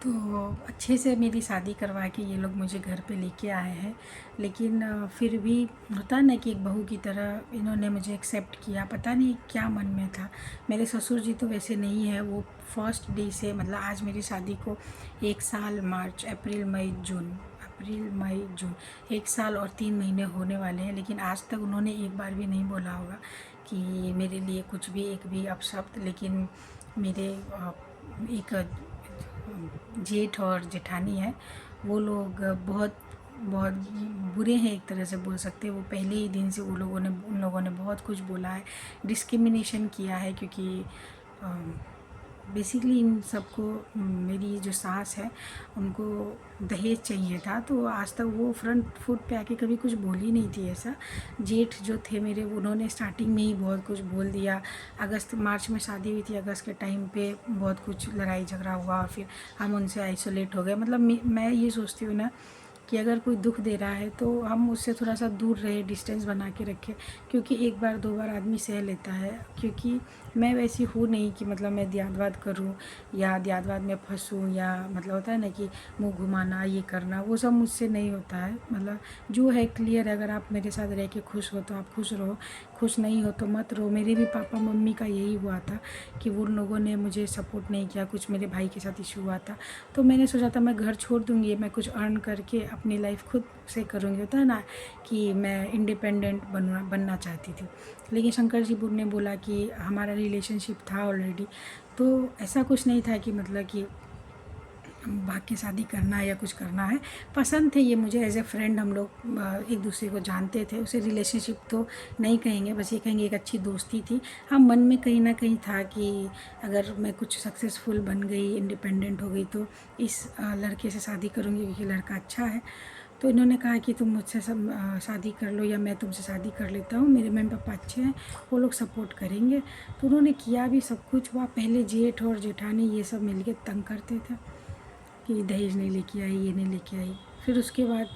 तो अच्छे से मेरी शादी करवा के ये लोग मुझे घर पे लेके आए हैं। लेकिन फिर भी होता है ना कि एक बहू की तरह इन्होंने मुझे एक्सेप्ट किया। पता नहीं क्या मन में था। मेरे ससुर जी तो वैसे नहीं है। वो फर्स्ट डे से मतलब आज मेरी शादी को 1 साल, मार्च, अप्रैल मई जून 1 साल और 3 महीने होने वाले हैं। लेकिन आज तक उन्होंने एक बार भी नहीं बोला होगा कि मेरे लिए कुछ भी, एक भी अपशब्द। लेकिन मेरे एक जेठ और जेठानी है, वो लोग बहुत बहुत बुरे हैं, एक तरह से बोल सकते हैं। वो पहले ही दिन से उन लोगों ने बहुत कुछ बोला है, डिस्क्रिमिनेशन किया है। क्योंकि बेसिकली इन सबको मेरी जो सास है उनको दहेज चाहिए था। तो आज तक वो फ्रंट फुट पे आके कभी कुछ बोली नहीं थी ऐसा। जेठ जो थे मेरे, उन्होंने स्टार्टिंग में ही बहुत कुछ बोल दिया। मार्च में शादी हुई थी, अगस्त के टाइम पे बहुत कुछ लड़ाई झगड़ा हुआ और फिर हम उनसे आइसोलेट हो गए। मतलब मैं ये सोचती हूँ ना कि अगर कोई दुख दे रहा है तो हम उससे थोड़ा सा दूर रहे, डिस्टेंस बना के रखें। क्योंकि एक बार दो बार आदमी सह लेता है। क्योंकि मैं वैसी हूँ नहीं कि मतलब मैं द्यादवाद करूँ या द्यादवाद में फंसूँ, या मतलब होता है ना कि मुंह घुमाना, ये करना, वो सब मुझसे नहीं होता है। मतलब जो है क्लियर है। अगर आप मेरे साथ रह के खुश हो तो आप खुश रहो, खुश नहीं हो तो मत रहो। मेरे भी पापा मम्मी का यही हुआ था कि वो लोगों ने मुझे सपोर्ट नहीं किया। कुछ मेरे भाई के साथ इशू हुआ था, तो मैंने सोचा था मैं घर छोड़ दूँगी, मैं कुछ अर्न करके अपनी लाइफ खुद से करूँगी। होता है ना कि मैं इंडिपेंडेंट बनना चाहती थी। लेकिन शंकर जी ने बोला कि हमारा रिलेशनशिप था ऑलरेडी, तो ऐसा कुछ नहीं था कि मतलब कि भाग के शादी करना है या कुछ करना है। पसंद थे ये मुझे एज ए फ्रेंड। हम लोग एक दूसरे को जानते थे। उसे रिलेशनशिप तो नहीं कहेंगे, बस ये कहेंगे एक अच्छी दोस्ती थी। हाँ, मन में कहीं ना कहीं था कि अगर मैं कुछ सक्सेसफुल बन गई, इंडिपेंडेंट हो गई, तो इस लड़के से शादी करूँगी क्योंकि लड़का अच्छा है। तो इन्होंने कहा कि तुम मुझसे शादी कर लो या मैं तुमसे शादी कर लेता हूँ, मेरे मम्मी पापा अच्छे हैं, वो लोग सपोर्ट करेंगे। तो उन्होंने किया भी, सब कुछ हुआ। पहले जेठ और जेठानी ये सब मिलके तंग करते थे कि दहेज नहीं लेके आई, ये नहीं लेके आई। फिर उसके बाद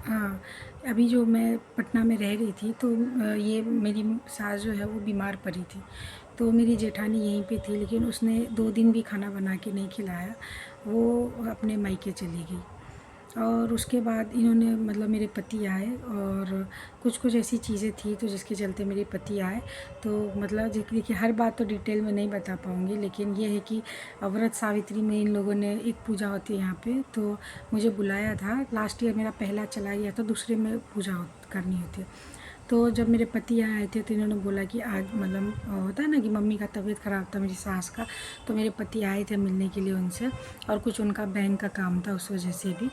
हाँ, अभी जो मैं पटना में रह रही थी तो ये मेरी सास जो है वो बीमार पड़ी थी। तो मेरी जेठानी यहीं पे थी, लेकिन उसने 2 दिन भी खाना बना के नहीं खिलाया। वो अपने मायके चली गई। और उसके बाद इन्होंने मतलब मेरे पति आए, और कुछ कुछ ऐसी चीज़ें थी तो जिसके चलते मेरे पति आए। तो मतलब देखिए, हर बात तो डिटेल में नहीं बता पाऊँगी, लेकिन ये है कि व्रत सावित्री में इन लोगों ने, एक पूजा होती है यहाँ पे, तो मुझे बुलाया था। लास्ट ईयर मेरा पहला चला गया था, दूसरे में पूजा करनी होती है। तो जब मेरे पति यहाँ आए थे तो इन्होंने बोला कि आज मतलब होता है ना कि मम्मी का तबीयत ख़राब था, मेरी सास का। तो मेरे पति आए थे मिलने के लिए उनसे, और कुछ उनका बैंक का काम था उस वजह से भी।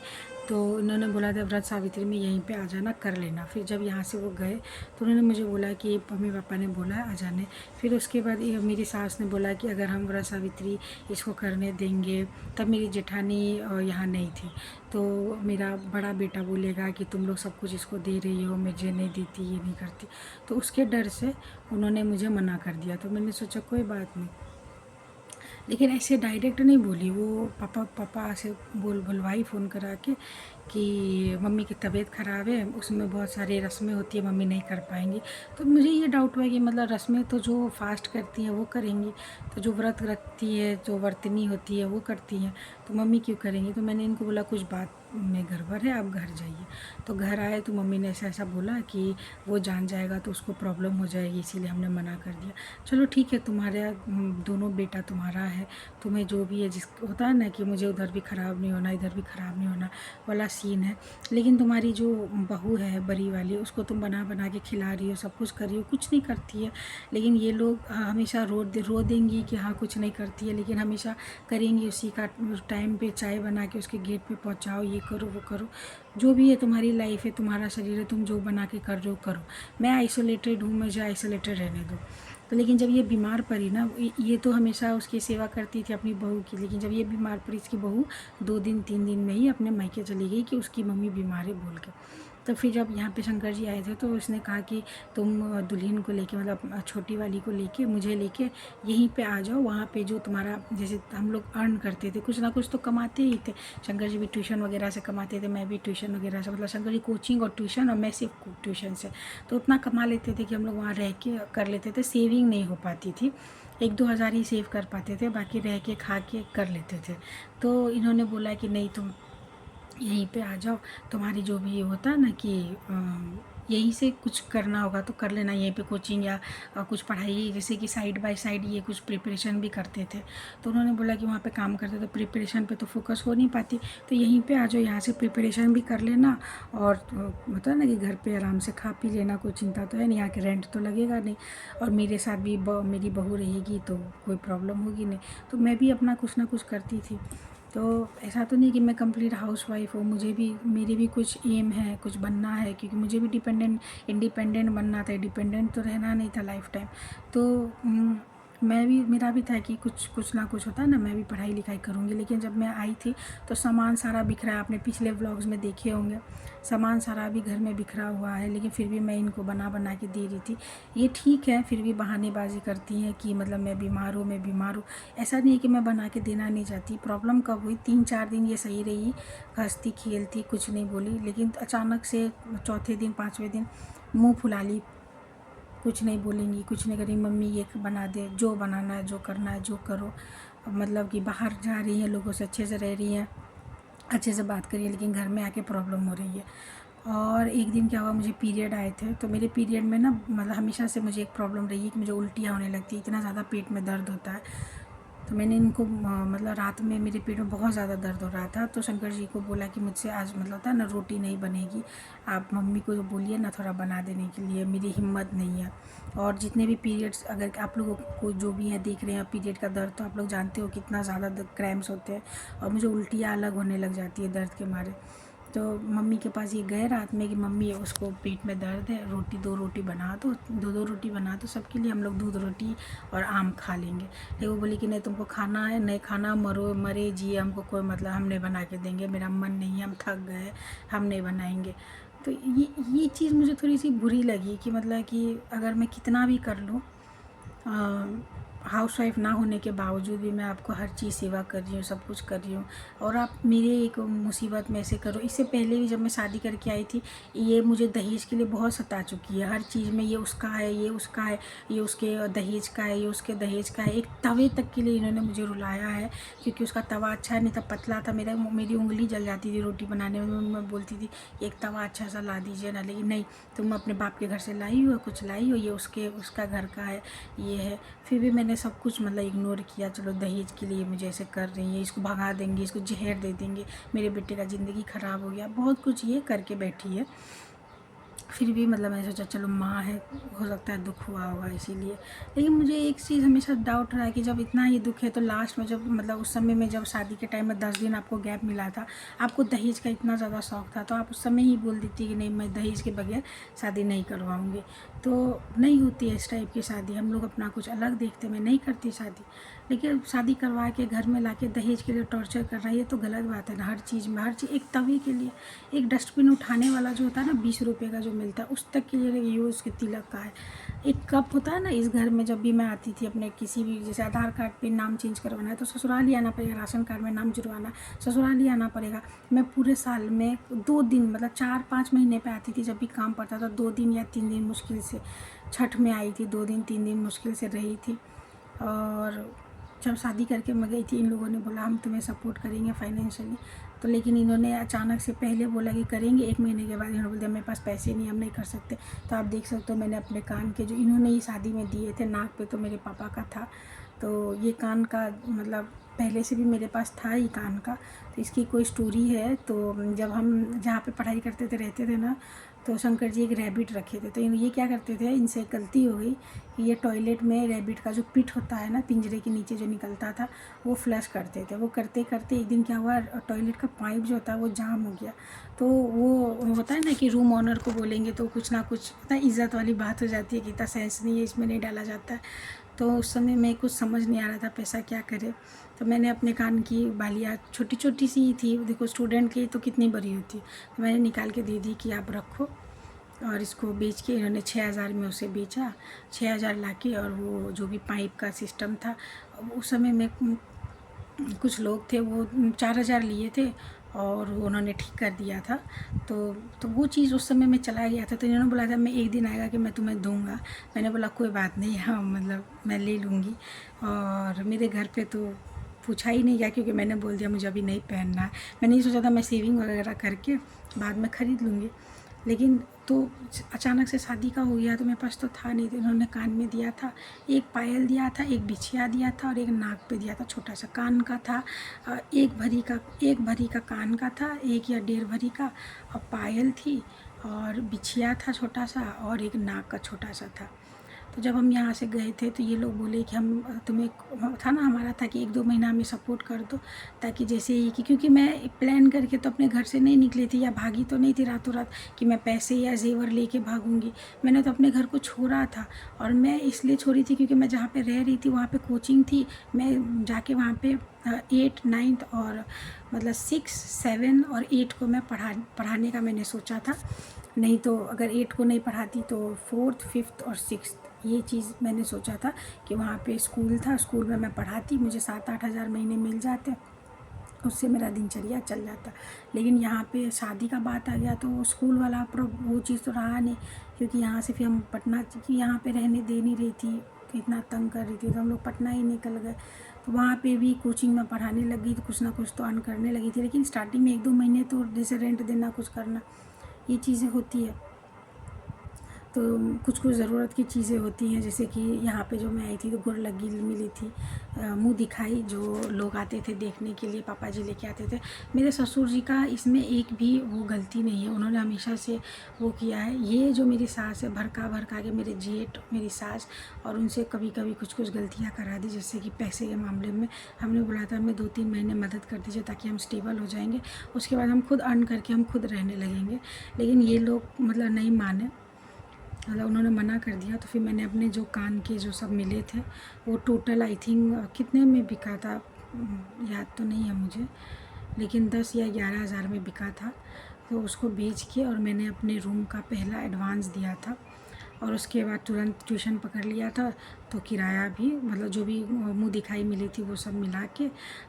तो इन्होंने बोला था व्रत सावित्री में यहीं पे आ जाना, कर लेना। फिर जब यहाँ से वो गए तो उन्होंने मुझे बोला कि मम्मी पापा ने बोला है आ जाने। फिर उसके बाद मेरी सास ने बोला कि अगर हम व्रत सावित्री इसको करने देंगे, तब मेरी जेठानी यहाँ नहीं थी, तो मेरा बड़ा बेटा बोलेगा कि तुम लोग सब कुछ इसको दे रही हो, मुझे नहीं देती, ये नहीं करती। तो उसके डर से उन्होंने मुझे मना कर दिया। तो मैंने सोचा कोई बात नहीं। लेकिन ऐसे डायरेक्ट नहीं बोली वो। पापा पापा से बुलवाई फ़ोन करा के कि मम्मी की तबीयत ख़राब है, उसमें बहुत सारी रस्में होती है, मम्मी नहीं कर पाएंगी। तो मुझे ये डाउट हुआ कि मतलब रस्में तो जो फास्ट करती हैं वो करेंगी, तो जो व्रत रखती है, जो वर्तनी होती है वो करती हैं, तो मम्मी क्यों करेंगी। तो मैंने इनको बोला कुछ बात में गड़बड़ है, आप घर जाइए। तो घर आए तो मम्मी ने ऐसा ऐसा बोला कि वो जान जाएगा तो उसको प्रॉब्लम हो जाएगी, इसीलिए हमने मना कर दिया। चलो ठीक है, तुम्हारा दोनों बेटा तुम्हारा है, तुम्हें जो भी है, जिस होता है ना कि मुझे उधर भी ख़राब नहीं होना, इधर भी ख़राब नहीं होना वाला सीन है। लेकिन तुम्हारी जो बहू है बड़ी वाली, उसको तुम बना बना के खिला रही हो, सब कुछ कर रही हो, कुछ नहीं करती है। लेकिन ये लोग हमेशा रो देंगी कि हाँ कुछ नहीं करती है, लेकिन हमेशा करेंगी। उसी का टाइम पे चाय बना के उसके गेट पे पहुंचाओ, ये करो वो करो। जो भी है, तुम्हारी लाइफ है, तुम्हारा शरीर है, तुम जो बना के कर रहे हो करो। मैं आइसोलेटेड हूँ, मुझे आइसोलेटेड रहने दो। तो लेकिन जब ये बीमार पड़ी ना, ये तो हमेशा उसकी सेवा करती थी अपनी बहू की, लेकिन जब ये बीमार पड़ी, इसकी बहू 2 दिन 3 दिन में ही अपने मायके चली गई कि उसकी मम्मी बीमार है बोल के। तो फिर जब यहाँ पे शंकर जी आए थे तो उसने कहा कि तुम दुल्हन को लेके, मतलब छोटी वाली को लेके, मुझे लेके यहीं पे आ जाओ, वहाँ पे जो तुम्हारा, जैसे हम लोग अर्न करते थे, कुछ ना कुछ तो कमाते ही थे। शंकर जी भी ट्यूशन वगैरह से कमाते थे, मैं भी ट्यूशन वगैरह से, मतलब शंकर जी कोचिंग और ट्यूशन, और मैं सिर्फ ट्यूशन से, तो उतना कमा लेते थे कि हम लोग वहाँ रह के कर लेते थे। सेविंग नहीं हो पाती थी, 1-2 हज़ार ही सेव कर पाते थे, बाकी रह के खा के कर लेते थे। तो इन्होंने बोला कि नहीं, तुम यहीं पे आ जाओ, तुम्हारी जो भी ये होता है ना कि यहीं से कुछ करना होगा तो कर लेना, यहीं पे कोचिंग या कुछ पढ़ाई, जैसे कि साइड बाय साइड ये कुछ प्रिपरेशन भी करते थे। तो उन्होंने बोला कि वहाँ पे काम करते तो प्रिपरेशन पे तो फोकस हो नहीं पाती, तो यहीं पे आ जाओ, यहाँ से प्रिपरेशन भी कर लेना, और मतलब ना कि घर पे आराम से खा पी लेना, कोई चिंता तो है नहीं, यहाँ के रेंट तो लगेगा नहीं, और मेरे साथ भी मेरी बहू रहेगी तो कोई प्रॉब्लम होगी नहीं। तो मैं भी अपना कुछ ना कुछ करती थी। तो ऐसा तो नहीं कि मैं कंप्लीट हाउसवाइफ हूँ, मुझे भी, मेरे भी कुछ एम है, कुछ बनना है, क्योंकि मुझे भी इंडिपेंडेंट बनना था, डिपेंडेंट तो रहना नहीं था लाइफ टाइम। तो मैं भी, मेरा भी था कि कुछ ना कुछ होता है ना, मैं भी पढ़ाई लिखाई करूँगी। लेकिन जब मैं आई थी तो सामान सारा बिखरा, आपने पिछले व्लॉग्स में देखे होंगे, सामान सारा भी घर में बिखरा हुआ है, लेकिन फिर भी मैं इनको बना बना के दे रही थी। ये ठीक है, फिर भी बहानेबाजी करती हैं कि मतलब मैं बीमार हूँ। ऐसा नहीं है कि मैं बना के देना नहीं चाहती। प्रॉब्लम कब हुई, 3-4 दिन ये सही रही, हंसती खेलती, कुछ नहीं बोली, लेकिन अचानक से चौथे दिन 5वें दिन मुँह फुला ली, कुछ नहीं बोलेंगी, कुछ नहीं करेंगी, मम्मी ये बना दे, जो बनाना है, जो करना है जो करो। मतलब कि बाहर जा रही हैं, लोगों से अच्छे से रह रही हैं, अच्छे से बात करिए, लेकिन घर में आके प्रॉब्लम हो रही है। और एक दिन क्या हुआ, मुझे पीरियड आए थे, तो मेरे पीरियड में ना, मतलब हमेशा से मुझे एक प्रॉब्लम रही है कि मुझे उल्टियाँ होने लगती है, इतना ज़्यादा पेट में दर्द होता है। तो मैंने इनको मतलब रात में मेरे पेट में बहुत ज़्यादा दर्द हो रहा था, तो शंकर जी को बोला कि मुझसे आज मतलब होता है ना, रोटी नहीं बनेगी, आप मम्मी को बोलिए ना थोड़ा बना देने के लिए, मेरी हिम्मत नहीं है। और जितने भी पीरियड्स, अगर आप लोगों को जो भी है देख रहे हैं पीरियड का दर्द, तो आप लोग जानते हो कितना ज़्यादा क्रैम्प्स होते हैं, और मुझे उल्टियाँ अलग होने लग जाती है दर्द के मारे। तो मम्मी के पास ये गए रात में कि मम्मी उसको पेट में दर्द है, रोटी 2 रोटी बना दो, 2-2 रोटी बना दो सबके लिए, हम लोग दूध रोटी और आम खा लेंगे। लेकिन वो बोली कि नहीं, तुमको खाना है, नहीं खाना मरो मरे जिए, हमको कोई मतलब, हम नहीं बना के देंगे, मेरा मन नहीं है, हम थक गए, हम नहीं बनाएंगे। तो ये चीज़ मुझे थोड़ी सी बुरी लगी कि मतलब कि अगर मैं कितना भी कर लूँ, हाउसवाइफ ना होने के बावजूद भी मैं आपको हर चीज़ सेवा कर रही हूँ, सब कुछ कर रही हूँ, और आप मेरे एक मुसीबत में ऐसे करो। इससे पहले भी जब मैं शादी करके आई थी, ये मुझे दहेज के लिए बहुत सता चुकी है, हर चीज़ में ये उसका है, ये उसका है, ये उसके दहेज का है, ये उसके दहेज का है। एक तवे तक के लिए इन्होंने मुझे रुलाया है, क्योंकि उसका तवा अच्छा नहीं था, पतला था, मेरी उंगली जल जाती थी रोटी बनाने में। मैं बोलती थी एक तवा अच्छा सा ला दीजिए ना, लेकिन नहीं, तुम अपने बाप के घर से लाई हो, कुछ लाई हो, ये उसका घर का है, ये है। फिर भी मैंने सब कुछ मतलब इग्नोर किया, चलो दहेज के लिए मुझे ऐसे कर रही है, इसको भगा देंगे, इसको जहर दे देंगे, मेरे बेटे का ज़िंदगी ख़राब हो गया, बहुत कुछ ये करके बैठी है। फिर भी मतलब मैंने सोचा चलो माँ है, हो सकता है दुख हुआ होगा इसीलिए। लेकिन मुझे एक चीज़ हमेशा डाउट रहा है कि जब इतना ही दुख है, तो लास्ट में जब मतलब उस समय में, जब शादी के टाइम में 10 दिन आपको गैप मिला था, आपको दहेज का इतना ज़्यादा शौक था, तो आप उस समय ही बोल देती कि नहीं, मैं दहेज के बगैर शादी नहीं करवाऊँगी। तो नहीं होती है इस टाइप की शादी, हम लोग अपना कुछ अलग देखते, मैं नहीं करती शादी। लेकिन शादी करवा के घर में ला के दहेज के लिए टॉर्चर कर रहा है, ये तो गलत बात है ना। हर चीज़ में, हर चीज़, एक तवे के लिए, एक डस्टबिन उठाने वाला जो होता है ना, 20 रुपये का जो मिलता है, उस तक के लिए ये उसके तिलक का है। एक कप होता है ना, इस घर में जब भी मैं आती थी अपने किसी भी, जैसे आधार कार्ड पे नाम चेंज करवाना है तो ससुराल ही आना पड़ेगा, राशन कार्ड में नाम जुड़वाना ससुराल ही आना पड़ेगा। मैं पूरे साल में 2 दिन, मतलब 4-5 महीने पे आती थी, जब भी काम पड़ता था 2 दिन या 3 दिन मुश्किल से। छठ में आई थी, 2 दिन 3 दिन मुश्किल से रही थी। और जब शादी करके मैं गई थी, इन लोगों ने बोला हम तुम्हें सपोर्ट करेंगे फाइनेंशियली, तो लेकिन इन्होंने अचानक से पहले बोला कि करेंगे, 1 महीने के बाद इन्होंने बोल दिया मेरे पास पैसे नहीं, हम नहीं कर सकते। तो आप देख सकते हो, मैंने अपने कान के जो इन्होंने ही शादी में दिए थे, नाक पे तो मेरे पापा का था, तो ये कान का मतलब पहले से भी मेरे पास था ही कान का। तो इसकी कोई स्टोरी है, तो जब हम जहाँ पे पढ़ाई करते थे रहते थे ना, तो शंकर जी एक रैबिट रखे थे, तो ये क्या करते थे, इनसे गलती हो गई कि ये टॉयलेट में रैबिट का जो पिट होता है ना, पिंजरे के नीचे जो निकलता था, वो फ्लश करते थे। वो करते करते एक दिन क्या हुआ, टॉयलेट का पाइप जो होता है वो जाम हो गया। तो वो होता है ना कि रूम ऑनर को बोलेंगे तो कुछ ना कुछ, इतना इज़्ज़त वाली बात हो जाती है कि इतना सेंस नहीं है, इसमें नहीं डाला जाता है। तो उस समय मैं कुछ समझ नहीं आ रहा था पैसा क्या करे। तो मैंने अपने कान की बालियाँ छोटी छोटी सी ही थी, देखो स्टूडेंट की तो कितनी बड़ी होती, तो मैंने निकाल के दे दी कि आप रखो। और इसको बेच के इन्होंने 6,000 में उसे बेचा, 6,000 ला के। और वो जो भी पाइप का सिस्टम था, उस समय में कुछ लोग थे वो 4,000 लिए थे और उन्होंने ठीक कर दिया था। तो वो चीज़ उस समय में चला गया था। तो इन्होंने बोला था मैं एक दिन आएगा कि मैं तुम्हें दूंगा। मैंने बोला कोई बात नहीं, हाँ मतलब मैं ले लूँगी। और मेरे घर पे तो पूछा ही नहीं गया, क्योंकि मैंने बोल दिया मुझे अभी नहीं पहनना है। मैंने ये सोचा था मैं सेविंग वगैरह करके बाद में ख़रीद लूँगी। लेकिन तो अचानक से शादी का हो गया, तो मेरे पास तो था नहीं। तो इन्होंने कान में दिया था, एक पायल दिया था, एक बिछिया दिया था और एक नाक पे दिया था। छोटा सा कान का था, एक भरी का कान का था, 1 या 1.5 भरी का। और पायल थी और बिछिया था छोटा सा, और एक नाक का छोटा सा था। तो जब हम यहाँ से गए थे तो ये लोग बोले कि हम तुम्हें था ना, हमारा था कि 1-2 महीना हमें सपोर्ट कर दो, ताकि जैसे ही कि क्योंकि मैं प्लान करके तो अपने घर से नहीं निकली थी या भागी तो नहीं थी रातों रात कि मैं पैसे या जेवर लेके भागूंगी। मैंने तो अपने घर को छोड़ा था। और मैं इसलिए छोड़ी थी क्योंकि मैं जहाँ पे रह रही थी वहाँ पे कोचिंग थी। मैं जाके वहाँ पे 8, 9 और मतलब 6, 7 और 8 को मैं पढ़ाने का मैंने सोचा था। नहीं तो अगर 8 को नहीं पढ़ाती तो 4th, 5th और 6th, ये चीज़ मैंने सोचा था कि वहाँ पे स्कूल था, स्कूल में मैं पढ़ाती, मुझे 7-8 हज़ार महीने मिल जाते, उससे मेरा दिनचर्या चल जाता। लेकिन यहाँ पे शादी का बात आ गया तो स्कूल वाला वो चीज़ तो रहा नहीं, क्योंकि यहाँ से फिर हम पटना की यहाँ पे रहने दे नहीं रही थी, इतना तंग कर रही थी, तो हम लोग पटना ही निकल गए। तो वहाँ पे भी कोचिंग में पढ़ाने लगी तो कुछ ना कुछ तो अर्न करने लगी थी। लेकिन स्टार्टिंग में 1-2 महीने तो जैसे रेंट देना, कुछ करना, ये चीज़ें होती है। तो कुछ कुछ ज़रूरत की चीज़ें होती हैं, जैसे कि यहाँ पे जो मैं आई थी तो गुड़ लगी मिली थी, मुंह दिखाई जो लोग आते थे देखने के लिए, पापा जी लेके आते थे। मेरे ससुर जी का इसमें एक भी वो गलती नहीं है, उन्होंने हमेशा से वो किया है। ये जो मेरी सास है, भड़का के मेरे जेठ, मेरी सास, और उनसे कभी कभी कुछ कुछ गलतियाँ करा दी, जैसे कि पैसे के मामले में हमने बोला था हमें 2-3 महीने मदद कर दीजिए ताकि हम स्टेबल हो जाएंगे, उसके बाद हम खुद अर्न करके हम खुद रहने लगेंगे। लेकिन ये लोग मतलब नहीं माने, मतलब उन्होंने मना कर दिया। तो फिर मैंने अपने जो कान के जो सब मिले थे वो टोटल आई थिंक कितने में बिका था, याद तो नहीं है मुझे, लेकिन 10 या 11 हज़ार में बिका था। तो उसको बेच के और मैंने अपने रूम का पहला एडवांस दिया था, और उसके बाद तुरंत ट्यूशन पकड़ लिया था। तो किराया भी मतलब जो भी मुँह दिखाई मिली थी वो सब मिला के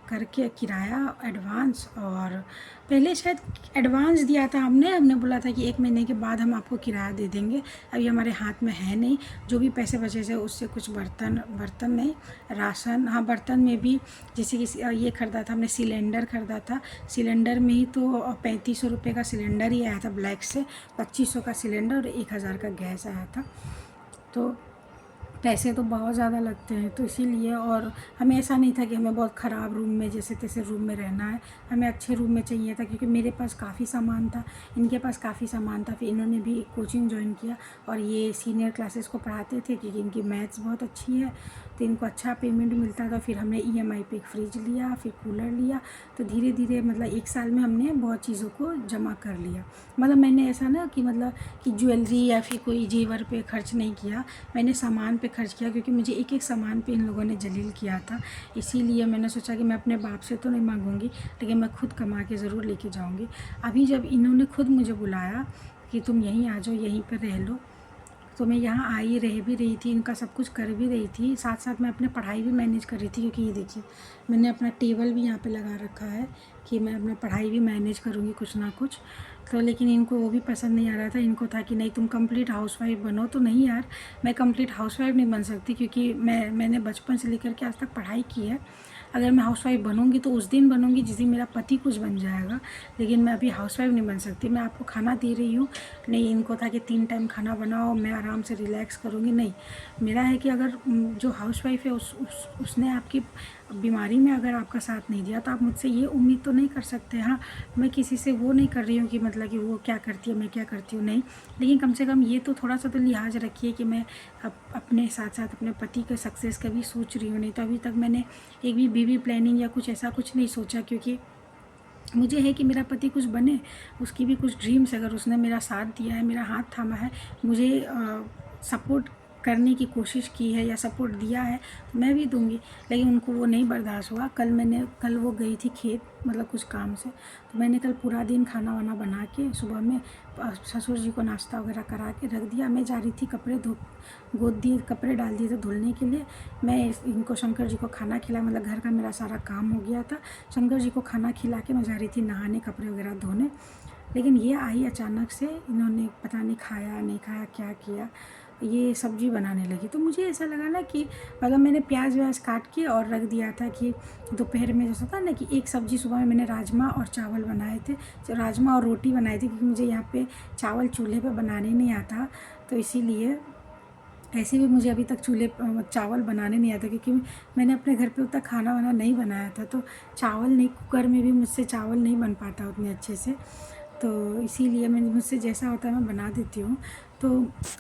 करके किराया, एडवांस, और पहले शायद एडवांस दिया था हमने बोला था कि 1 महीने के बाद हम आपको किराया दे देंगे, अभी हमारे हाथ में है नहीं। जो भी पैसे बचे थे उससे कुछ बर्तन नहीं, राशन, हाँ बर्तन में भी जैसे कि ये ख़रीदा था हमने, सिलेंडर ख़रीदा था। सिलेंडर में ही तो 3500 रुपये का सिलेंडर ही आया था ब्लैक से, 2500 का सिलेंडर और 1000 का गैस आया था। तो पैसे तो बहुत ज़्यादा लगते हैं, तो इसीलिए। और हमें ऐसा नहीं था कि हमें बहुत ख़राब रूम में जैसे तैसे रूम में रहना है, हमें अच्छे रूम में चाहिए था, क्योंकि मेरे पास काफ़ी सामान था, इनके पास काफ़ी सामान था। फिर इन्होंने भी कोचिंग ज्वाइन किया और ये सीनियर क्लासेस को पढ़ाते थे, क्योंकि इनकी मैथ्स बहुत अच्छी है, तो इनको अच्छा पेमेंट मिलता था। फिर हमने EMI पे एक फ्रिज लिया, फिर कूलर लिया। तो धीरे धीरे मतलब 1 साल में हमने बहुत चीज़ों को जमा कर लिया। मतलब मैंने ऐसा ना कि मतलब कि ज्वेलरी या फिर कोई जेवर पे खर्च नहीं किया, मैंने सामान पे खर्च किया, क्योंकि मुझे एक एक सामान पे इन लोगों ने जलील किया था। इसीलिए मैंने सोचा कि मैं अपने बाप से तो नहीं मांगूंगी, लेकिन मैं खुद कमा के ज़रूर लेके जाऊंगी। अभी जब इन्होंने खुद मुझे बुलाया कि तुम यहीं आ जाओ, यहीं पर रह लो, तो मैं यहाँ आई, रह भी रही थी, इनका सब कुछ कर भी रही थी, साथ साथ मैं अपने पढ़ाई भी मैनेज कर रही थी। क्योंकि ये देखिए मैंने अपना टेबल भी यहाँ पे लगा रखा है कि मैं अपना पढ़ाई भी मैनेज करूँगी कुछ ना कुछ। तो लेकिन इनको वो भी पसंद नहीं आ रहा था, इनको था कि नहीं तुम कंप्लीट हाउसवाइफ बनो। तो नहीं यार, मैं कंप्लीट हाउसवाइफ नहीं बन सकती, क्योंकि मैंने बचपन से लेकर के आज तक पढ़ाई की है। अगर मैं हाउसवाइफ बनूंगी तो उस दिन बनूंगी जिस दिन मेरा पति कुछ बन जाएगा, लेकिन मैं अभी हाउसवाइफ नहीं बन सकती। मैं आपको खाना दे रही हूँ, नहीं इनको था कि 3 टाइम खाना बनाओ, मैं आराम से रिलैक्स करूँगी, नहीं। मेरा है कि अगर जो हाउसवाइफ है उसने आपकी बीमारी में अगर आपका साथ नहीं दिया, तो आप मुझसे ये उम्मीद तो नहीं कर सकते। हाँ, मैं किसी से वो नहीं कर रही हूँ कि मतलब कि वो क्या करती है मैं क्या करती हूँ, नहीं। लेकिन कम से कम ये तो थोड़ा सा तो लिहाज रखिए कि मैं अपने साथ साथ अपने पति के सक्सेस का भी सोच रही हूँ। नहीं तो अभी तक मैंने एक भी बेबी प्लानिंग या कुछ ऐसा कुछ नहीं सोचा, क्योंकि मुझे है कि मेरा पति कुछ बने, उसकी भी कुछ ड्रीम्स, अगर उसने मेरा साथ दिया है, मेरा हाथ थामा है, मुझे सपोर्ट करने की कोशिश की है या सपोर्ट दिया है तो मैं भी दूंगी, लेकिन उनको वो नहीं बर्दाश्त हुआ। कल वो गई थी खेत, मतलब कुछ काम से, तो मैंने कल पूरा दिन खाना वाना बना के सुबह में ससुर जी को नाश्ता वगैरह करा के रख दिया। मैं जा रही थी कपड़े गोद दिए, कपड़े डाल दिए थे धुलने के लिए। मैं इनको शंकर जी को खाना खिलाया, मतलब घर का मेरा सारा काम हो गया था। शंकर जी को खाना खिला के मैं जा रही थी नहाने, कपड़े वगैरह धोने। लेकिन ये आई अचानक से, इन्होंने पता नहीं खाया नहीं खाया क्या किया, ये सब्ज़ी बनाने लगी। तो मुझे ऐसा लगा ना कि मतलब मैंने प्याज व्याज काट के और रख दिया था कि दोपहर में जैसा था ना कि एक सब्ज़ी सुबह में मैंने राजमा और चावल बनाए थे, राजमा और रोटी बनाई थी, क्योंकि मुझे यहाँ पे चावल चूल्हे पे बनाने नहीं आता, तो इसीलिए ऐसे भी मुझे अभी तक चावल बनाने नहीं आता, क्योंकि मैंने अपने घर पे उतना खाना वाना नहीं बनाया था। तो चावल नहीं, कुकर में भी मुझसे चावल नहीं बन पाता उतने अच्छे से, तो इसीलिए मुझसे जैसा होता है मैं बना देती हूँ। तो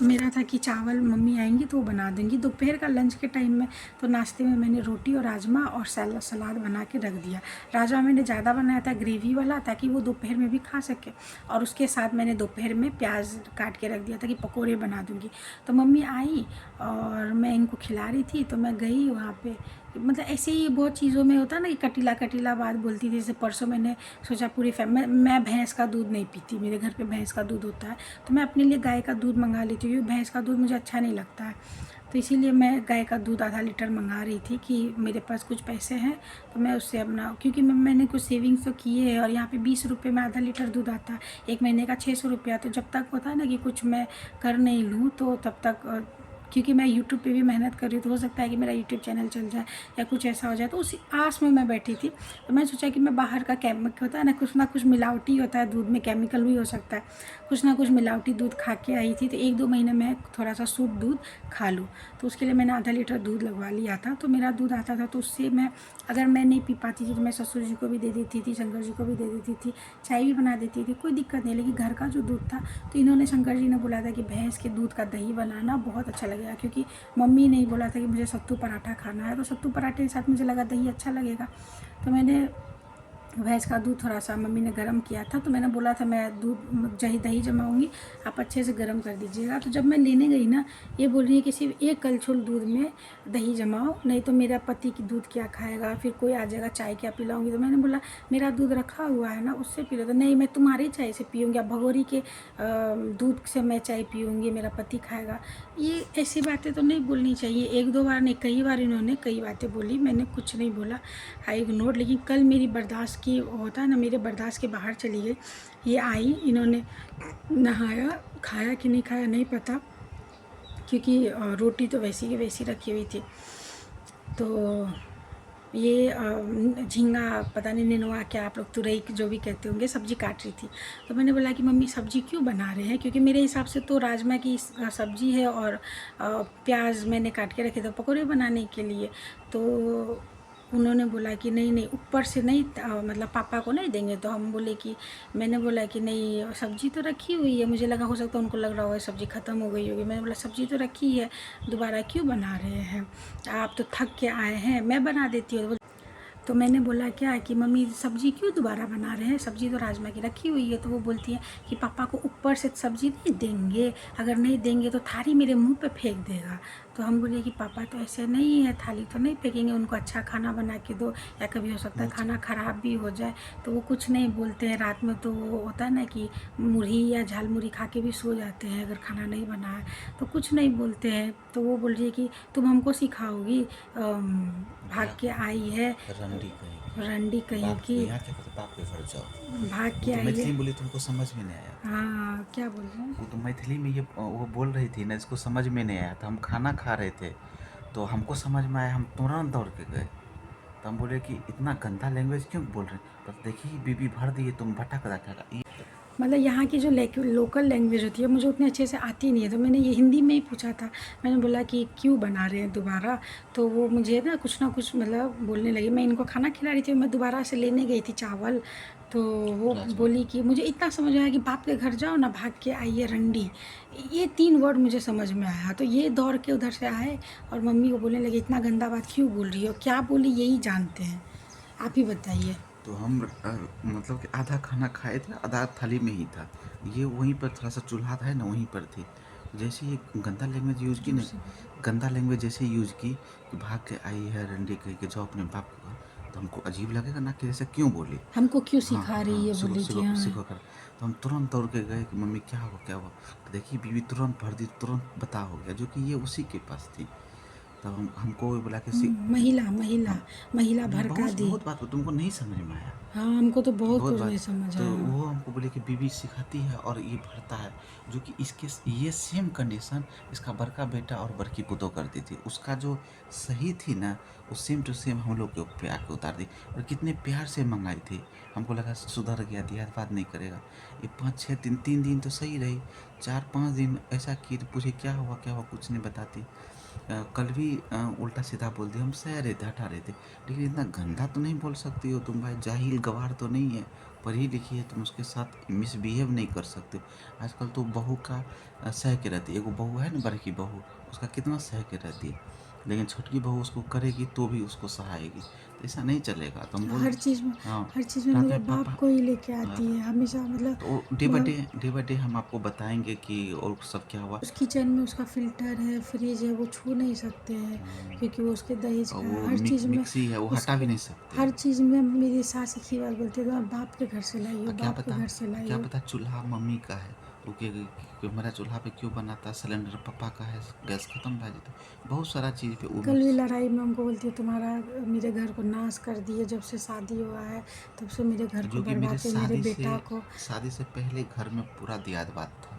मेरा था कि चावल मम्मी आएंगी तो वो बना देंगी। दोपहर का लंच के टाइम में तो नाश्ते में मैंने रोटी और राजमा और सलाद बना के रख दिया। राजमा मैंने ज़्यादा बनाया था ग्रेवी वाला, ताकि वो दोपहर में भी खा सके, और उसके साथ मैंने दोपहर में प्याज काट के रख दिया था कि पकौड़े बना दूँगी। तो मम्मी आई और मैं इनको खिला रही थी, तो मैं गई वहाँ पे, मतलब ऐसे ही बहुत चीज़ों में होता है ना कि कटीला कटीला बात बोलती थी। जैसे परसों मैंने सोचा पूरी मैं भैंस का दूध नहीं पीती, मेरे घर पे भैंस का दूध होता है, तो मैं अपने लिए गाय का दूध मंगा लेती हूँ, भैंस का दूध मुझे अच्छा नहीं लगता है। तो इसीलिए मैं गाय का दूध आधा लीटर मंगा रही थी कि मेरे पास कुछ पैसे हैं तो मैं उससे अपना, क्योंकि मैंने कुछ सेविंग्स तो किए हैं, और यहाँ पे 20 रुपये में आधा लीटर दूध आता है, एक महीने का 600 रुपया। तो जब तक होता है ना कि कुछ मैं कर नहीं लूँ तो तब तक, क्योंकि मैं यूट्यूब पे भी मेहनत कर रही हूँ, तो हो सकता है कि मेरा यूट्यूब चैनल चल जाए या कुछ ऐसा हो जाए, तो उसी आस में मैं बैठी थी। तो मैं सोचा कि मैं बाहर का केमिकल होता है ना कुछ मिलावटी होता है दूध में, केमिकल भी हो सकता है, कुछ ना कुछ मिलावटी दूध खा के आई थी। तो 1-2 महीने मैं थोड़ा सा शुद्ध दूध खा लूँ, तो उसके लिए मैंने आधा लीटर दूध लगवा लिया था। तो मेरा दूध आता था, तो उससे मैं, अगर मैं नहीं पी पाती थी तो मैं ससुर जी को भी दे देती थी, शंकर जी को भी दे देती थी, चाय भी बना देती थी, कोई दिक्कत नहीं। लेकिन घर का जो दूध था, तो इन्होंने, शंकर जी ने बोला था कि भैंस के दूध का दही बनाना बहुत अच्छा लगेगा, क्योंकि मम्मी ने बोला था कि मुझे सत्तू पराठा खाना है, तो सत्तू पराठे के साथ मुझे लगा दही अच्छा लगेगा। तो मैंने भैंस का दूध थोड़ा सा मम्मी ने गर्म किया था, तो मैंने बोला था मैं दूध दही जमाऊंगी, आप अच्छे से गर्म कर दीजिएगा। तो जब मैं लेने गई ना, ये बोल रही है कि सिर्फ 1 कलछुल दूध में दही जमाओ, नहीं तो मेरा पति की दूध क्या खाएगा, फिर कोई आ जाएगा चाय क्या पिलाऊंगी। तो मैंने बोला मेरा दूध रखा हुआ है ना, उससे पी लो। तो नहीं, मैं तुम्हारी चाय से पीऊँगी, अब भगोरी के दूध से मैं चाय पीऊँगी, मेरा पति खाएगा। ये ऐसी बातें तो नहीं बोलनी चाहिए। 1-2 बार नहीं, कई बार इन्होंने कई बातें बोली, मैंने कुछ नहीं बोला, आई इग्नोर। लेकिन कल मेरी बर्दाश्त की, होता है ना, मेरे बर्दाश्त के बाहर चली गई। ये आई, इन्होंने नहाया, खाया कि नहीं खाया नहीं पता, क्योंकि रोटी तो वैसी की वैसी रखी हुई थी। तो ये झींगा, पता नहीं नेनुआ क्या आप लोग तुरई जो भी कहते होंगे, सब्ज़ी काट रही थी। तो मैंने बोला कि मम्मी सब्ज़ी क्यों बना रहे हैं, क्योंकि मेरे हिसाब से तो राजमा की सब्ज़ी है और प्याज मैंने काट के रखे थे पकौड़े बनाने के लिए। तो उन्होंने बोला कि नहीं नहीं, ऊपर से नहीं, मतलब पापा को नहीं देंगे। तो हम बोले कि, मैंने बोला कि नहीं, सब्ज़ी तो रखी हुई है, मुझे लगा हो सकता है उनको लग रहा होगा सब्ज़ी ख़त्म हो गई होगी। मैंने बोला सब्ज़ी तो रखी है, दोबारा क्यों बना रहे हैं, आप तो थक के आए हैं, मैं बना देती हूँ। तो मैंने बोला क्या कि मम्मी सब्ज़ी क्यों दोबारा बना रहे हैं, सब्ज़ी तो राजमा की रखी हुई है। तो वो बोलती है कि पापा को ऊपर से सब्ज़ी नहीं देंगे, अगर नहीं देंगे तो थाली मेरे मुंह पे फेंक देगा। तो हम बोले कि पापा तो ऐसे नहीं है, थाली तो नहीं फेंकेंगे, उनको अच्छा खाना बना के दो, या कभी हो सकता है खाना ख़राब भी हो जाए। तो वो कुछ नहीं बोलते हैं। रात में तो वो होता है ना कि मुरही या झाल मुरही खा के भी सो जाते हैं, अगर खाना नहीं बना है तो कुछ नहीं बोलते हैं। तो वो बोल रही है कि तुम हमको सिखाओगी, भाग के आई है, रंडी कहीं की, यहाँ क्या कहते, बाप के घर जाओ। भाग वो के तो आई मैथिली है। में बोली, तुमको समझ में नहीं आया। हाँ, क्या बोल रहे हैं? वो तो मैथिली में ये वो बोल रही थी ना, इसको समझ में नहीं आया था। हम खाना खा रहे थे तो हमको समझ में आया, हम तुरंत दौड़ के गए। तो हम बोले कि इतना गंदा लैंग्वेज क्यों बोल रहे हैं, पर देखिए बीबी भर दिए, तुम भटक रखा। मतलब यहाँ की जो लोकल लैंग्वेज होती है मुझे उतने अच्छे से आती नहीं है। तो मैंने ये हिंदी में ही पूछा था, मैंने बोला कि क्यों बना रहे हैं दोबारा। तो वो मुझे ना कुछ मतलब बोलने लगी। मैं इनको खाना खिला रही थी, मैं दोबारा से लेने गई थी चावल। तो वो बोली कि मुझे इतना समझ आया कि बाप के घर जाओ ना, भाग के आइए रंडी, ये 3 वर्ड मुझे समझ में आया। तो ये दौड़ के उधर से आए और मम्मी को बोलने लगे इतना गंदा बात क्यों बोल रही हो, क्या बोली यही जानते हैं, आप ही बताइए। तो हम मतलब कि आधा खाना खाए थे, आधा थाली में ही था। ये वहीं पर थोड़ा सा चूल्हा था ना, वहीं पर थी। जैसे ये गंदा लैंग्वेज यूज़ की जोर ना, से बोलो। गंदा लैंग्वेज जैसे यूज़ की कि भाग के आई है रंडी कह के जाओ अपने बाप को, तो हमको अजीब लगेगा ना कि ऐसा क्यों बोली। हमको क्यों हाँ सिखा रही हाँ, है सिखो बोली कि सिखो हाँ। सिखो कर। तो हम तुरंत दौड़ के गए कि मम्मी क्या हुआ क्या हुआ। तो देखिए बीवी तुरंत भर दी, तुरंत बता हो गया, जो कि ये उसी के पास थी। तब हमको वो बुला के महिला महिला हाँ, महिला नहीं भड़का बहुत दी। बहुत बात तुमको नहीं समझ में आया। हाँ, हमको तो बहुत बहुत कुछ नहीं बात। समझ तो आया। वो हमको बोले कि बीवी सिखाती है और ये भरता है, जो कि इसके ये सेम कंडीशन इसका बड़का बेटा और बड़की पुतोह करती थी। उसका जो सही थी ना, वो सेम टू सेम हम लोग के पे आके उतार दी, और कितने प्यार से मंगाई थी। हमको लगा सुधर गया, दिया बात नहीं करेगा। ये 5-6 दिन, 3 दिन तो सही रही, 4-5 दिन ऐसा कि पूछे क्या हुआ कुछ नहीं बताती। कल भी उल्टा सीधा बोल दिया, हम सह रहे थे, हटा रहे थे, लेकिन इतना गंदा तो नहीं बोल सकती हो तुम भाई, जाहिल गवार तो नहीं है, पढ़ी लिखी है, तुम उसके साथ मिसबिहेव नहीं कर सकते हो। आजकल तो बहू का सह के रहती है, एगो बहू है ना बड़की बहू, उसका कितना सह के रहती है, लेकिन छोटकी बहू उसको करेगी तो भी उसको सहाएगी, तो ऐसा नहीं चलेगा। तो हम बोल हर चीज़ में हाँ, हर चीज़ में रात मेरे में बाप पापा को ही लेके आती हाँ, है हमेशा, मतलब तो वह डे बाय डे हम आपको बताएंगे कि और सब क्या हुआ। उस किचन में उसका फ़िल्टर है, फ्रिज है, वो छू नहीं सकते हैं क्योंकि वो उसके दहेज और का है। वो हर चीज़ में मिक्सी है, वो हटा भी उसके नहीं सकते हर हैं। चीज़ में मेरी सास एक ही बात बोलती है, "तुम बाप के घर से लाई हो, क्या बाप के पता, घर से लाई हो।" चूल्हा मम्मी का है, वो कि मेरा चूल्हा पे क्यों बनाता, सिलेंडर पापा का है, गैस खत्म भा जेते, बहुत सारा चीज़ पे वो कल भी लड़ाई में हमको बोलती है, तुम्हारा मेरे घर को नाश कर दिए, जब से शादी हुआ है तब से मेरे घर को जो कि बर्बाद किए, शादी से पहले घर में पूरा दियाद-बाद था।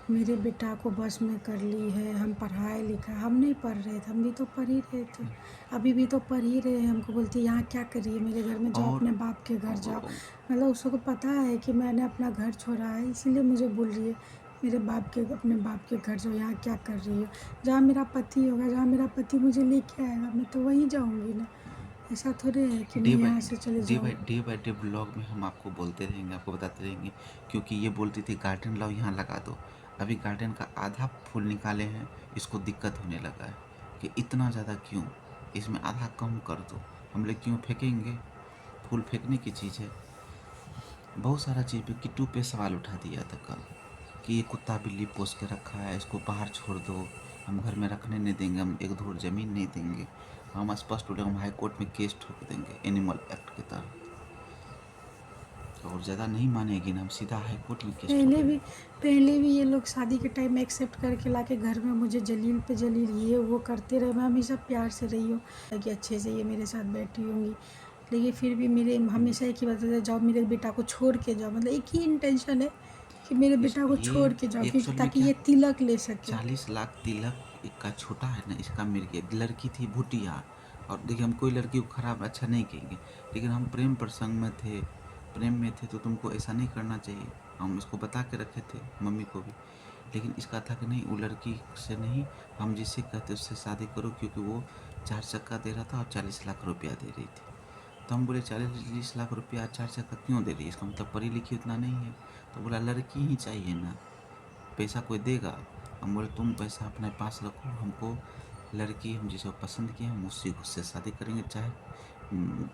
मेरे बेटा को बस में कर ली है। हम पढ़ाए लिखा, हम नहीं पढ़ रहे थे, हम भी तो पढ़ ही रहे थे, अभी भी तो पढ़ ही रहे हैं। हमको बोलती है यहाँ क्या कर रही है मेरे घर में, जाओ और अपने बाप के घर जाओ। और मतलब उसको पता है कि मैंने अपना घर छोड़ा है, इसीलिए मुझे बोल रही है मेरे बाप के अपने बाप के घर जाओ, यहाँ क्या कर रही हो। जहाँ मेरा पति होगा, जहाँ मेरा पति मुझे लेके आएगा, मैं तो वहीं जाऊँगी ना। ऐसा थोड़े है कि मैं यहाँ से चले जाऊँ। डे बाय डे ब्लॉग में हम आपको बोलते रहेंगे, आपको बताते रहेंगे, क्योंकि ये बोलती थी गार्डन लाओ यहाँ लगा दो। अभी गार्डन का आधा फूल निकाले हैं, इसको दिक्कत होने लगा है कि इतना ज़्यादा क्यों, इसमें आधा कम कर दो। हम लोग क्यों फेंकेंगे, फूल फेंकने की चीज़ है। बहुत सारा चीज़ पे किट्टू पे सवाल उठा दिया था कल कि ये कुत्ता बिल्ली पोस के रखा है, इसको बाहर छोड़ दो, हम घर में रखने नहीं देंगे, हम एक धूर ज़मीन नहीं देंगे, हम स्पष्ट बोले हम हाई कोर्ट में केस ठोक देंगे एनिमल एक्ट के तहत। और ज़्यादा नहीं मानेगी ना, हम सीधा हाई कोर्ट में केस पहले भी ठोकेंगे। पहले भी ये लोग शादी के टाइम में एक्सेप्ट करके लाके घर में मुझे जलील पे जलील ये वो करते रहे। मैं हमेशा प्यार से रही हूँ कि अच्छे से ये मेरे साथ बैठी होंगी, लेकिन फिर भी मेरे हमेशा एक ही बात होता है, जाओ मेरे बेटा को छोड़ के जाओ। मतलब एक ही इंटेंशन है कि मेरे बेटा को ये छोड़ के जाओ, क्योंकि एक्चुअल में ताकि क्या, ये तिलक ले सके। 40 लाख तिलक एक का छोटा है ना, इसका मिल गया। लड़की थी भुटिया, और देखिए हम कोई लड़की को खराब अच्छा नहीं कहेंगे, लेकिन हम प्रेम प्रसंग में थे, प्रेम में थे, तो तुमको ऐसा नहीं करना चाहिए। हम इसको बता के रखे थे मम्मी को भी, लेकिन इसका था कि नहीं, वो लड़की से नहीं, हम जिससे कहते उससे शादी करो, क्योंकि वो 4 चक्का दे रहा था और 40 लाख रुपया दे रही थी। तो हम बोले 40 लाख रुपया 4 चक्का क्यों दे रही है, इसका मतलब पढ़ी लिखी उतना नहीं है। तो बोला लड़की ही चाहिए ना, पैसा कोई देगा। हम बोले तुम पैसा अपने पास रखो, हमको लड़की हम जिसे पसंद किए हम उसी से शादी करेंगे, चाहे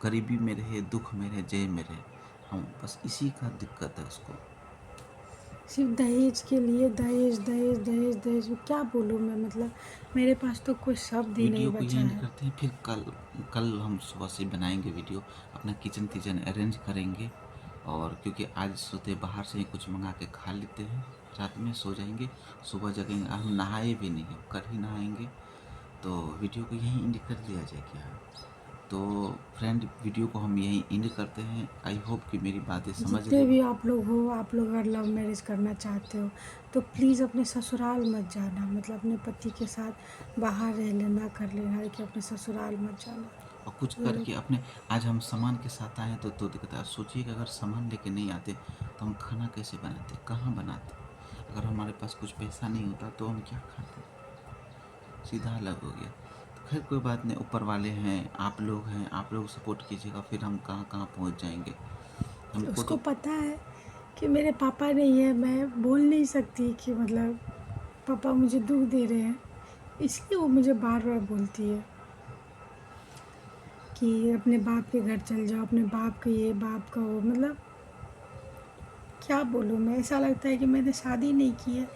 गरीबी में रहे, दुख में रहे, जय में रहे, हम बस इसी का दिक्कत है उसको। सिर्फ दहेज के लिए दहेज दहेज दहेज दहेज, क्या बोलूँ मैं, मतलब मेरे पास तो कोई शब्द ही नहीं वीडियो को बचा यहीं एंड है। करते हैं, फिर कल हम सुबह से बनाएंगे वीडियो, अपना किचन किचन अरेंज करेंगे, और क्योंकि आज सोते बाहर से ही कुछ मंगा के खा लेते हैं, रात में सो जाएंगे, सुबह जगेंगे। हम नहाए भी नहीं, हम कल ही नहाएंगे, तो वीडियो को यहीं एंड कर दिया जाए क्या। तो फ्रेंड वीडियो को हम यहीं एंड करते हैं। आई होप कि मेरी बातें समझ जितने रहे भी हो। आप लोग हो, आप लोग अगर लव मैरिज करना चाहते हो तो प्लीज़ अपने ससुराल मत जाना। मतलब अपने पति के साथ बाहर रह लेना, कर लेना, लेकिन अपने ससुराल मत जाना। और कुछ ये लोग करके अपने, आज हम सामान के साथ आए तो दिक्कत है। सोचिए कि अगर सामान लेके नहीं आते तो हम खाना कैसे बनाते, कहाँ बनाते। अगर हमारे पास कुछ पैसा नहीं होता तो हम क्या खाते, सीधा अलग हो गया। तो खैर कोई बात नहीं, ऊपर वाले हैं, आप लोग सपोर्ट कीजिएगा, फिर हम कहाँ कहाँ पहुँच जाएंगे। हमको उसको तो पता है कि मेरे पापा नहीं है, मैं बोल नहीं सकती कि मतलब पापा मुझे दुख दे रहे हैं, इसलिए वो मुझे बार बार बोलती है कि अपने बाप के घर चल जाओ, अपने बाप का ये बाप का वो। मतलब क्या बोलूँ मैं, ऐसा लगता है कि मैंने शादी नहीं की है,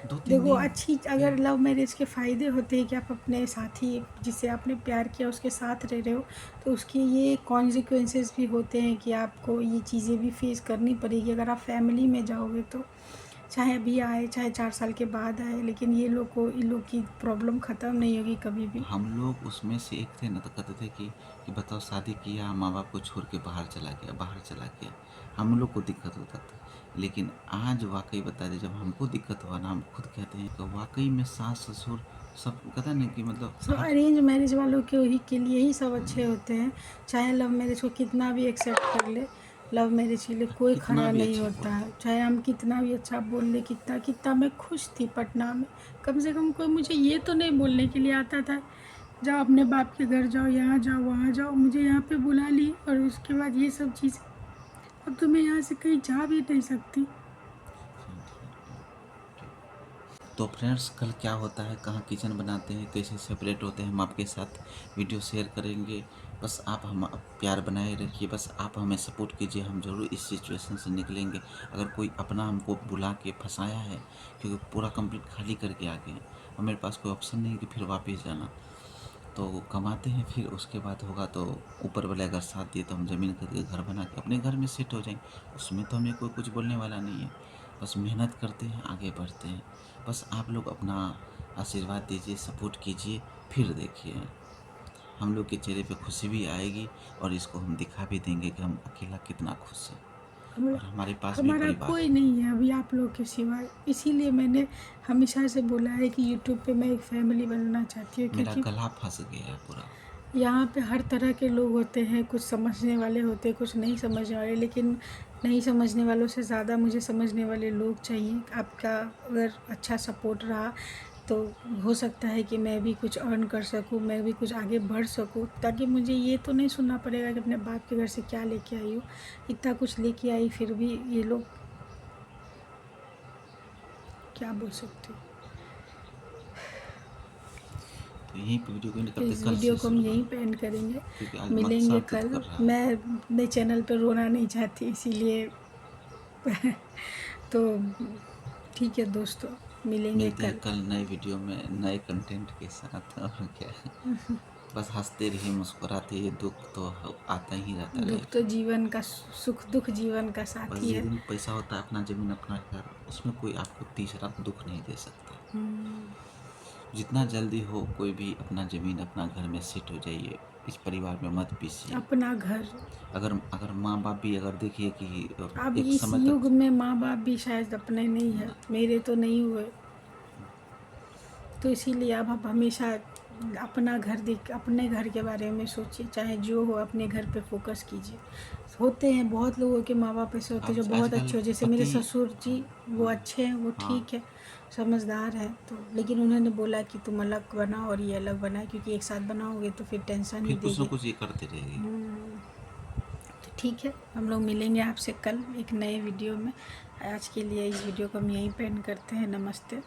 2-3 देखो दिन अच्छी अगर फिर लव मैरिज के फ़ायदे होते हैं कि आप अपने साथी जिसे आपने प्यार किया उसके साथ रह रहे हो, तो उसके ये कॉन्सिक्वेंसेस भी होते हैं कि आपको ये चीज़ें भी फेस करनी पड़ेगी। अगर आप फैमिली में जाओगे तो चाहे अभी आए चाहे 4 साल के बाद आए, लेकिन ये लोग को इन लोग की प्रॉब्लम ख़त्म नहीं होगी कभी भी। हम लोग उसमें से एक थे ना, तो कहते थे कि बताओ शादी किया, माँ बाप को छोड़ के बाहर चला गया, बाहर चला गया, हम लोग को दिक्कत होता था। लेकिन आज वाकई बता दें, जब हमको दिक्कत हुआ ना, हम खुद कहते हैं कि वाकई में सास ससुर सब कहता नहीं कि मतलब सो हर अरेंज मैरिज वालों के लिए ही सब अच्छे होते हैं। चाहे लव मैरिज को कितना भी एक्सेप्ट कर ले, लव मैरिज के लिए कोई कितना खड़ा भी नहीं अच्छे होता बोल है। दे। चाहे हम कितना भी अच्छा बोल ले, कितना कितना मैं खुश थी पटना में, कम से कम कोई मुझे ये तो नहीं बोलने के लिए आता था जाओ अपने बाप के घर जाओ, यहाँ जाओ वहाँ जाओ। मुझे यहाँ पे बुला ली और उसके बाद ये सब चीज़, अब तो मैं यहाँ से कहीं जा भी नहीं सकती। तो फ्रेंड्स, कल क्या होता है, कहाँ किचन बनाते हैं, कैसे सेपरेट होते हैं, हम आपके साथ वीडियो शेयर करेंगे। बस आप हम प्यार बनाए रखिए, बस आप हमें सपोर्ट कीजिए, हम ज़रूर इस सिचुएशन से निकलेंगे। अगर कोई अपना हमको बुला के फंसाया है, क्योंकि पूरा कंप्लीट खाली करके आ गए हैं और मेरे पास कोई ऑप्शन नहीं कि फिर वापस जाना, तो कमाते हैं, फिर उसके बाद होगा तो ऊपर वाले अगर साथ दिए तो हम ज़मीन खरीद के घर बना के अपने घर में सेट हो जाएंगे। उसमें तो हमें कोई कुछ बोलने वाला नहीं है। बस मेहनत करते हैं, आगे बढ़ते हैं। बस आप लोग अपना आशीर्वाद दीजिए, सपोर्ट कीजिए, फिर देखिए हम लोग के चेहरे पे खुशी भी आएगी और इसको हम दिखा भी देंगे कि हम अकेला कितना खुश हैं हम और हमारे पास भी हमारा परिवार कोई है। नहीं है अभी आप लोग के सिवाय। इसीलिए मैंने हमेशा से बोला है कि यूट्यूब पे मैं एक फैमिली बनना चाहती हूँ, मेरा क्योंकि गला फंस गया है पूरा। यहाँ पे हर तरह के लोग होते हैं। कुछ समझने वाले होते हैं, कुछ नहीं समझने वाले, लेकिन नहीं समझने वालों से ज़्यादा मुझे समझने वाले लोग चाहिए। आपका अगर अच्छा सपोर्ट रहा तो हो सकता है कि मैं भी कुछ अर्न कर सकूँ, मैं भी कुछ आगे बढ़ सकूँ, ताकि मुझे ये तो नहीं सुनना पड़ेगा कि अपने बाप के घर से क्या लेके आई हूँ। इतना कुछ लेके आई फिर भी ये लोग क्या बोल सकते हो। तो यहीं पे वीडियो को एंड तो करते, इस कल वीडियो से को हम शुरू यहीं करो पे एंड करेंगे, क्योंकि आज मिलेंगे मत्सर दर्द कल। कर रहा है। मैं अपने चैनल पे रोना नहीं चाहती, इसीलिए तो ठीक है दोस्तों, मिलेंगे मिलते हैं कल। कल नए वीडियो में नए कंटेंट के साथ। और क्या, बस हंसते रहिए, मुस्कुराते रहिए। दुख तो आता ही रहता है दुख लाइफ तो में। जीवन का, सुख दुख जीवन का बस साथी जिस है। दिन पैसा होता है, अपना ज़मीन अपना घर, उसमें कोई आपको तीसरा दुख नहीं दे सकता। जितना जल्दी हो कोई भी अपना ज़मीन अपना घर में सेट हो जाइए, इस परिवार में मत पीसिए। अपना घर। अगर अगर माँ बाप भी अगर देखिए कि अब एक इस समय तक युग में माँ बाप भी शायद अपने नहीं है, मेरे तो नहीं हुए। तो इसीलिए अब आप हमेशा अपना घर देख, अपने घर के बारे में सोचिए, चाहे जो हो अपने घर पे फोकस कीजिए। होते हैं बहुत लोगों के माँ बाप ऐसे होते हैं जो बहुत आजकल अच्छे हो, जैसे मेरे पति। ससुर जी, वो हाँ, अच्छे हैं, वो हाँ, ठीक है, समझदार है। तो लेकिन उन्होंने बोला कि तुम अलग बनाओ और ये अलग बनाए, क्योंकि एक साथ बनाओगे तो फिर टेंशन ही फिर कुछ ना देगी। कुछ ये करते रहेगी। तो ठीक है, हम लोग मिलेंगे आपसे कल एक नए वीडियो में। आज के लिए इस वीडियो को हम यहीं पे एंड करते हैं। नमस्ते।